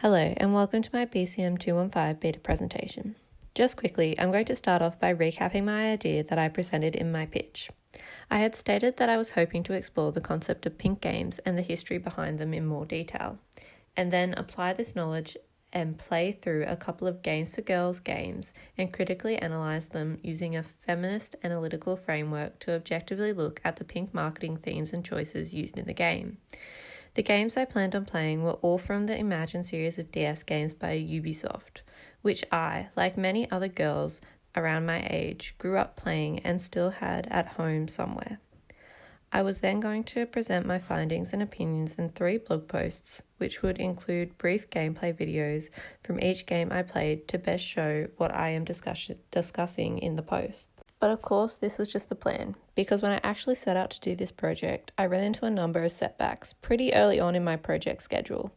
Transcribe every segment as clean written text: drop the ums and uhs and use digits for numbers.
Hello and welcome to my BCM215 Beta presentation. Just quickly, I'm going to start off by recapping my idea that I presented in my pitch. I had stated that I was hoping to explore the concept of pink games and the history behind them in more detail, and then apply this knowledge and play through a couple of Games for Girls games and critically analyse them using a feminist analytical framework to objectively look at the pink marketing themes and choices used in the game. The games I planned on playing were all from the Imagine series of DS games by Ubisoft, which I, like many other girls around my age, grew up playing and still had at home somewhere. I was then going to present my findings and opinions in 3 blog posts, which would include brief gameplay videos from each game I played to best show what I am discussing in the posts. But of course, this was just the plan, because when I actually set out to do this project, I ran into a number of setbacks pretty early on in my project schedule.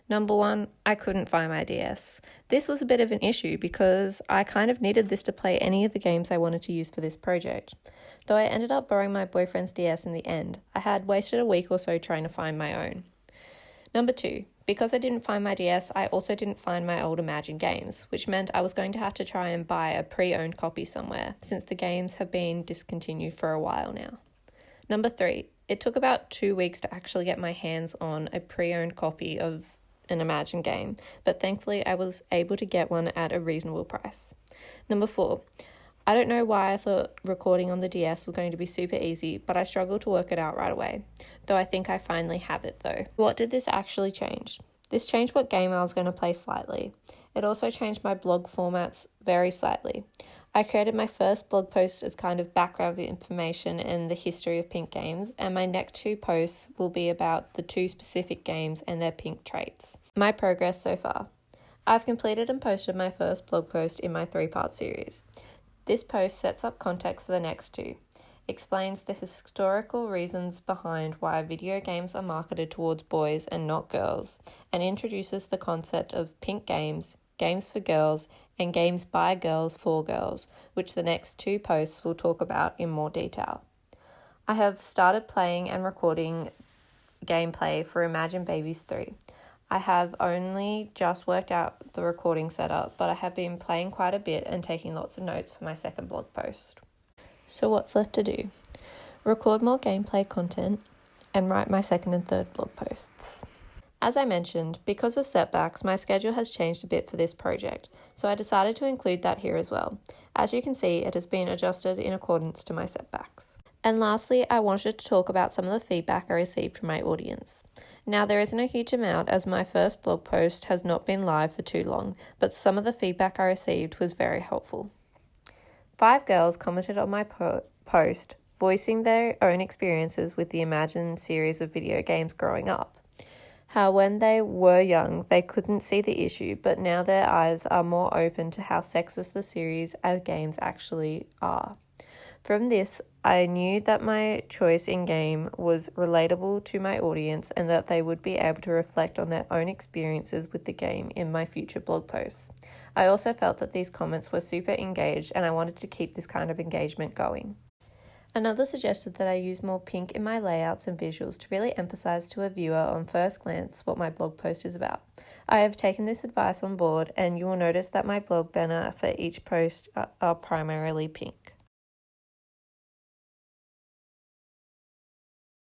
Number 1, I couldn't find my DS. This was a bit of an issue because I kind of needed this to play any of the games I wanted to use for this project. Though I ended up borrowing my boyfriend's DS in the end, I had wasted a week or so trying to find my own. Number 2, because I didn't find my DS, I also didn't find my old Imagine games, which meant I was going to have to try and buy a pre-owned copy somewhere, since the games have been discontinued for a while now. Number 3, it took about 2 weeks to actually get my hands on a pre-owned copy of an Imagine game, but thankfully I was able to get one at a reasonable price. Number 4, I don't know why I thought recording on the DS was going to be super easy, but I struggled to work it out right away, though I think I finally have it though. What did this actually change? This changed what game I was going to play slightly. It also changed my blog formats very slightly. I created my first blog post as kind of background information and the history of pink games, and my next 2 posts will be about the 2 specific games and their pink traits. My progress so far. I've completed and posted my first blog post in my 3-part series. This post sets up context for the next 2, explains the historical reasons behind why video games are marketed towards boys and not girls, and introduces the concept of pink games, games for girls, and games by girls for girls, which the next 2 posts will talk about in more detail. I have started playing and recording gameplay for Imagine Babies 3. I have only just worked out the recording setup, but I have been playing quite a bit and taking lots of notes for my second blog post. So what's left to do? Record more gameplay content and write my second and third blog posts. As I mentioned, because of setbacks, my schedule has changed a bit for this project, so I decided to include that here as well. As you can see, it has been adjusted in accordance to my setbacks. And lastly, I wanted to talk about some of the feedback I received from my audience. Now, there isn't a huge amount as my first blog post has not been live for too long, but some of the feedback I received was very helpful. 5 girls commented on my post, voicing their own experiences with the Imagine series of video games growing up. How when they were young, they couldn't see the issue, but now their eyes are more open to how sexist the series of games actually are. From this, I knew that my choice in game was relatable to my audience and that they would be able to reflect on their own experiences with the game in my future blog posts. I also felt that these comments were super engaged and I wanted to keep this kind of engagement going. Another suggested that I use more pink in my layouts and visuals to really emphasize to a viewer on first glance what my blog post is about. I have taken this advice on board, and you will notice that my blog banner for each post are primarily pink.